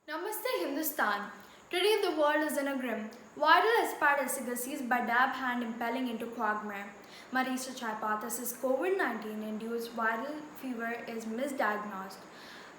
Namaste Hindustan. Today the world is in a grim viral hepatitis disease by dab hand impelling into quagmire. My research hypothesis COVID-19 induced viral fever is misdiagnosed.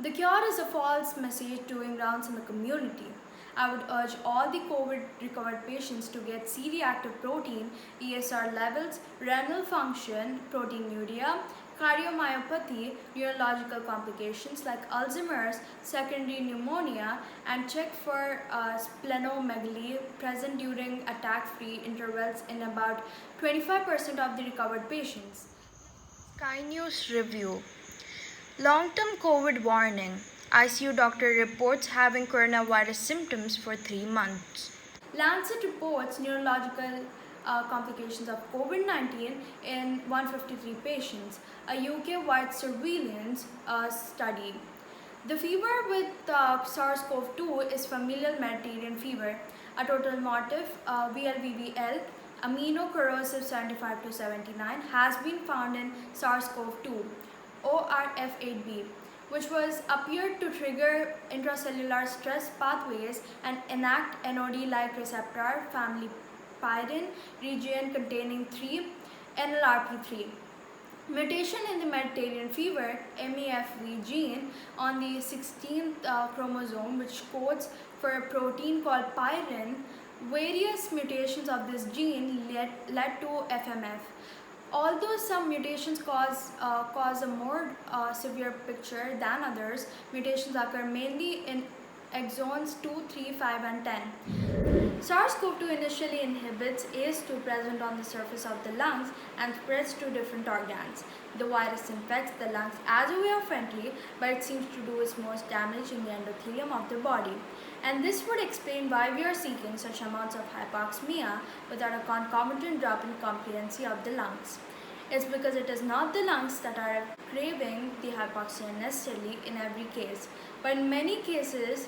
The cure is a false message doing rounds in the community. I would urge all the COVID recovered patients to get C-reactive protein, ESR levels, renal function, proteinuria, cardiomyopathy, neurological complications like Alzheimer's, secondary pneumonia, and check for splenomegaly present during attack-free intervals in about 25% of the recovered patients. Sky News Review. Long-term COVID warning. ICU doctor reports having coronavirus symptoms for 3 months. Lancet reports neurological complications of COVID-19 in 153 patients, a UK-wide surveillance study. The fever with SARS-CoV-2 is familial Mediterranean fever. A total motif, VLVVL, amino-corrosive 75 to 79, has been found in SARS-CoV-2, ORF8b, which was appeared to trigger intracellular stress pathways and enact NOD-like receptor family pyrin region containing 3 NLRP3. Mutation in the Mediterranean fever MEFV gene on the 16th chromosome, which codes for a protein called pyrin. Various mutations of this gene led to FMF. Although some mutations cause a more severe picture than others, mutations occur mainly in exons 2, 3, 5, and 10. SARS-CoV-2 initially inhibits ACE2 present on the surface of the lungs and spreads to different organs. The virus infects the lungs as a way of entry, but it seems to do its most damage in the endothelium of the body. And this would explain why we are seeing such amounts of hypoxemia without a concomitant drop in compliancy of the lungs. It's because it is not the lungs that are craving the hypoxia necessarily in every case, but in many cases,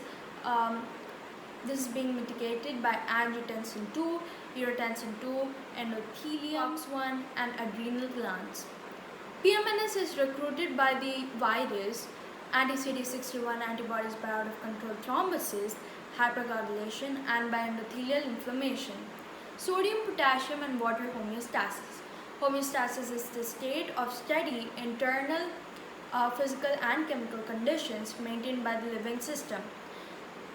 this is being mitigated by angiotensin 2, urotensin 2, endothelium 1, and adrenal glands. PMNS is recruited by the virus, anti-CD61 antibodies by out-of-control thrombosis, hypercoagulation, and by endothelial inflammation. Sodium, potassium, and water homeostasis. Homeostasis is the state of steady internal physical and chemical conditions maintained by the living system.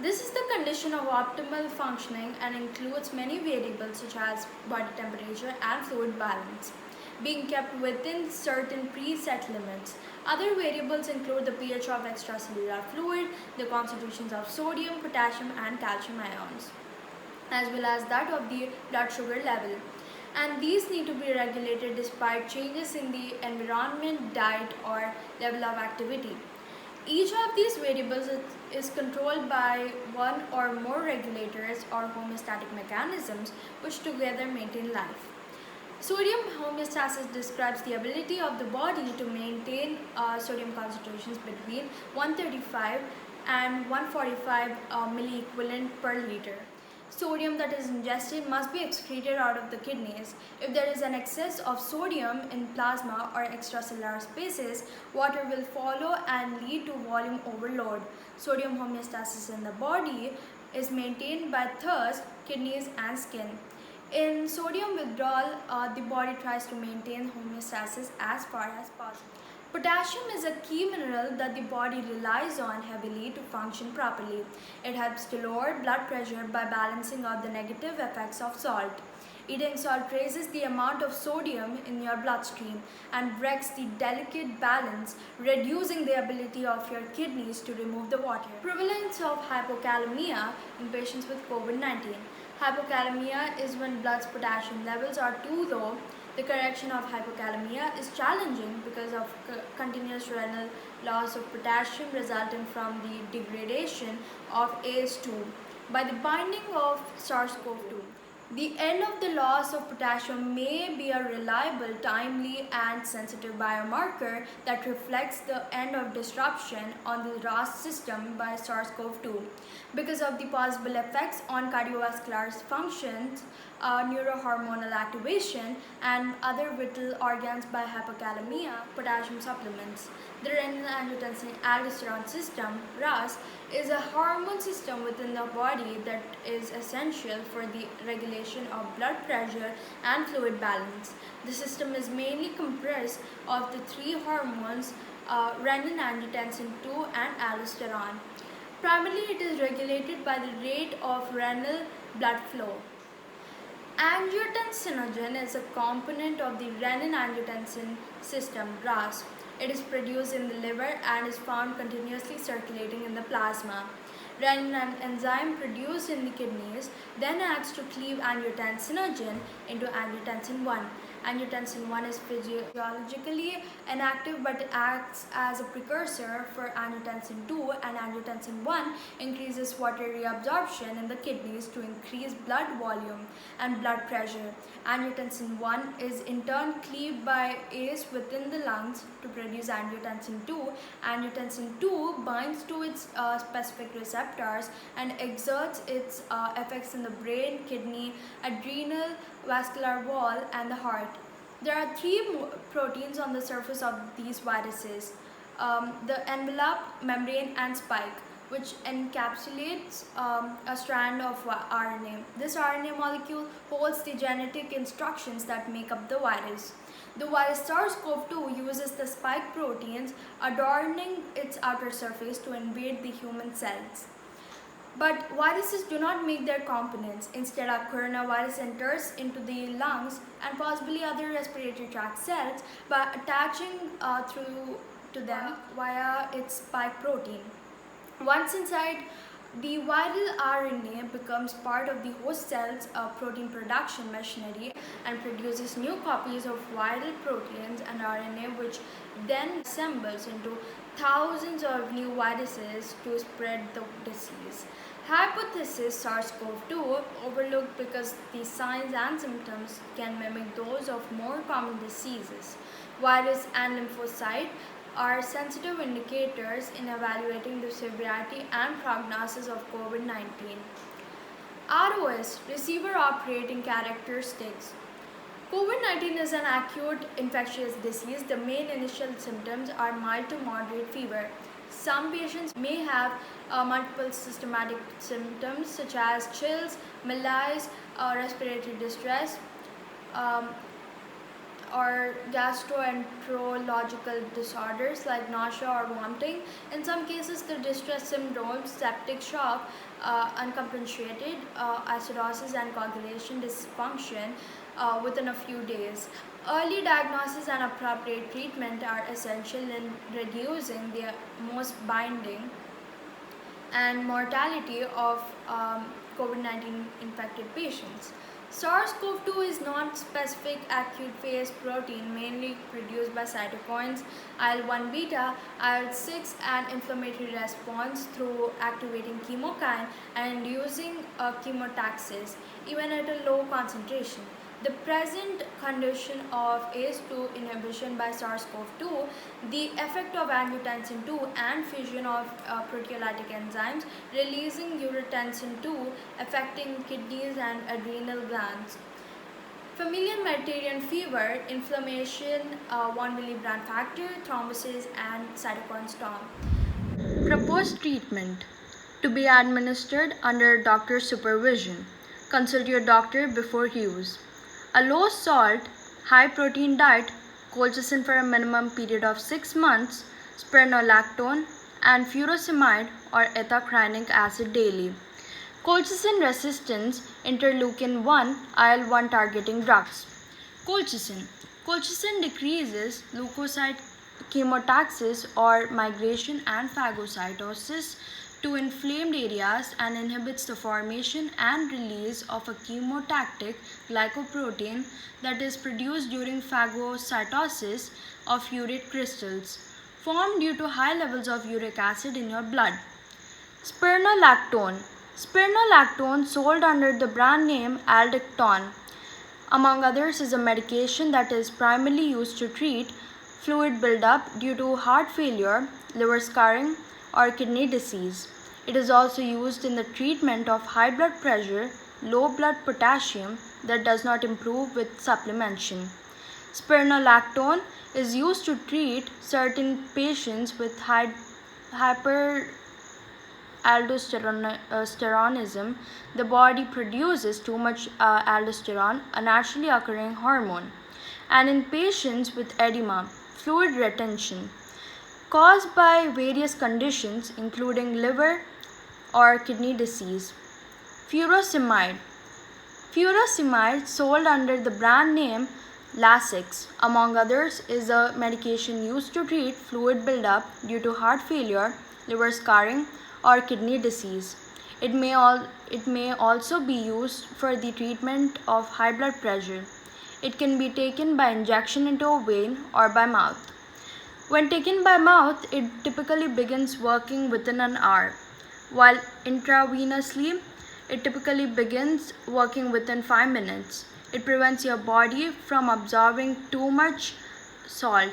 This is the condition of optimal functioning and includes many variables such as body temperature and fluid balance, being kept within certain preset limits. Other variables include the pH of extracellular fluid, the concentrations of sodium, potassium, and calcium ions, as well as that of the blood sugar level. And these need to be regulated despite changes in the environment, diet, or level of activity. Each of these variables is controlled by one or more regulators or homeostatic mechanisms which together maintain life. Sodium homeostasis describes the ability of the body to maintain sodium concentrations between 135 and 145 milliequivalent per liter. Sodium that is ingested must be excreted out of the kidneys. If there is an excess of sodium in plasma or extracellular spaces, water will follow and lead to volume overload. Sodium homeostasis in the body is maintained by thirst, kidneys, and skin. In sodium withdrawal, the body tries to maintain homeostasis as far as possible. Potassium is a key mineral that the body relies on heavily to function properly. It helps to lower blood pressure by balancing out the negative effects of salt. Eating salt raises the amount of sodium in your bloodstream and wrecks the delicate balance, reducing the ability of your kidneys to remove the water. Prevalence of hypokalemia in patients with COVID-19. Hypokalemia is when blood's potassium levels are too low. The correction of hypokalemia is challenging because of continuous renal loss of potassium resulting from the degradation of ACE2 by the binding of SARS-CoV-2. The end of the loss of potassium may be a reliable, timely, and sensitive biomarker that reflects the end of disruption on the RAS system by SARS-CoV-2. Because of the possible effects on cardiovascular functions, neurohormonal activation, and other vital organs by hypokalemia, potassium supplements. The renin-angiotensin-aldosterone system, RAS, is a hormone system within the body that is essential for the regulation of blood pressure and fluid balance. The system is mainly comprised of the three hormones renin, angiotensin 2, and aldosterone. Primarily, it is regulated by the rate of renal blood flow. Angiotensinogen is a component of the renin-angiotensin system, RAS. It is produced in the liver and is found continuously circulating in the plasma. Renin, an enzyme produced in the kidneys, then acts to cleave angiotensinogen into angiotensin 1. Angiotensin 1 is physiologically inactive but acts as a precursor for angiotensin 2, and angiotensin 1 increases water reabsorption in the kidneys to increase blood volume and blood pressure. Angiotensin 1 is in turn cleaved by ACE within the lungs to produce angiotensin 2. Angiotensin 2 binds to its specific receptors and exerts its effects in the brain, kidney, adrenal, vascular wall, and the heart. There are three proteins on the surface of these viruses: the envelope, membrane, and spike, which encapsulates a strand of RNA. This RNA molecule holds the genetic instructions that make up the virus. The virus SARS-CoV-2 uses the spike proteins adorning its outer surface to invade the human cells. But viruses do not make their components. Instead, a coronavirus enters into the lungs and possibly other respiratory tract cells by attaching through to them via its spike protein. Once inside, the viral RNA becomes part of the host cell's protein production machinery and produces new copies of viral proteins and RNA, which then assembles into thousands of new viruses to spread the disease. Hypothesis SARS-CoV-2 overlooked because the signs and symptoms can mimic those of more common diseases. Virus and lymphocyte are sensitive indicators in evaluating the severity and prognosis of COVID-19. ROS, Receiver Operating Characteristics. COVID-19 is an acute infectious disease. The main initial symptoms are mild to moderate fever. Some patients may have multiple systematic symptoms such as chills, malaise, respiratory distress, or gastroenterological disorders like nausea or vomiting. In some cases, the distress syndrome, septic shock, uncompensated acidosis, and coagulation dysfunction within a few days. Early diagnosis and appropriate treatment are essential in reducing the most binding and mortality of COVID-19 infected patients. SARS-CoV-2 is non-specific acute phase protein mainly produced by cytokines IL-1 beta, IL-6, and inflammatory response through activating chemokine and inducing chemotaxis, even at a low concentration. The present condition of ACE2 inhibition by SARS-CoV-2, the effect of angiotensin 2 and fusion of proteolytic enzymes releasing urotensin 2 affecting kidneys and adrenal glands. Familial Mediterranean fever, inflammation, 1 milligram factor, thrombosis, and cytokine storm. Proposed treatment to be administered under doctor's supervision. Consult your doctor before use. A low salt, high protein diet, colchicine for a minimum period of 6 months, spironolactone, and furosemide or ethacrynic acid daily. Colchicine resistance, interleukin 1, IL-1 targeting drugs. Colchicine. Colchicine decreases leukocyte chemotaxis or migration and phagocytosis to inflamed areas and inhibits the formation and release of a chemotactic glycoprotein that is produced during phagocytosis of urate crystals formed due to high levels of uric acid in your blood. Spironolactone. Spironolactone, sold under the brand name Aldactone, among others, is a medication that is primarily used to treat fluid buildup due to heart failure, liver scarring, or kidney disease. It is also used in the treatment of high blood pressure, low blood potassium, that does not improve with supplementation. Spironolactone is used to treat certain patients with hyperaldosteronism. The body produces too much aldosterone, a naturally occurring hormone. And in patients with edema, fluid retention, caused by various conditions including liver or kidney disease. Furosemide. Furosemide, sold under the brand name Lasix, among others, is a medication used to treat fluid buildup due to heart failure, liver scarring, or kidney disease. It may also be used for the treatment of high blood pressure. It can be taken by injection into a vein or by mouth. When taken by mouth, it typically begins working within an hour, while intravenously, it typically begins working within 5 minutes. It prevents your body from absorbing too much salt.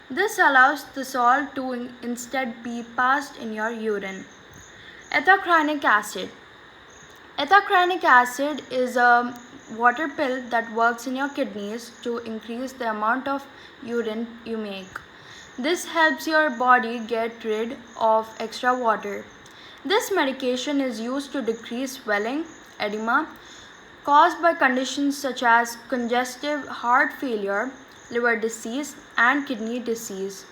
This allows the salt to instead be passed in your urine. Ethacrynic acid. Ethacrynic acid is a water pill that works in your kidneys to increase the amount of urine you make. This helps your body get rid of extra water. This medication is used to decrease swelling, edema, caused by conditions such as congestive heart failure, liver disease, and kidney disease.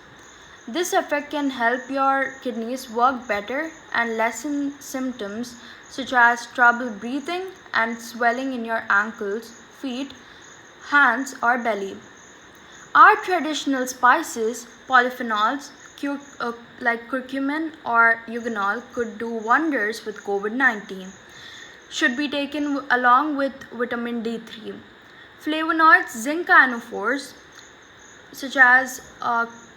This effect can help your kidneys work better and lessen symptoms such as trouble breathing and swelling in your ankles, feet, hands, or belly. Our traditional spices, polyphenols, like curcumin or eugenol, could do wonders with COVID-19. Should be taken along with vitamin D3. Flavonoids, zinc ionophores, such as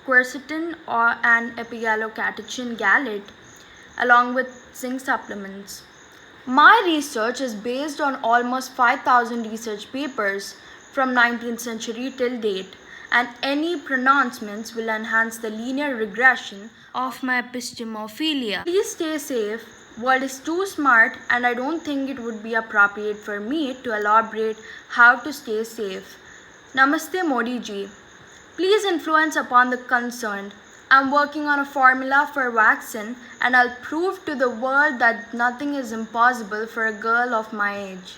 quercetin and epigallocatechin gallate, along with zinc supplements. My research is based on almost 5,000 research papers from 19th century till date, and any pronouncements will enhance the linear regression of my epistemophilia. Please stay safe. World is too smart, and I don't think it would be appropriate for me to elaborate how to stay safe. Namaste Modi ji. Please influence upon the concerned. I'm working on a formula for vaccine, and I'll prove to the world that nothing is impossible for a girl of my age.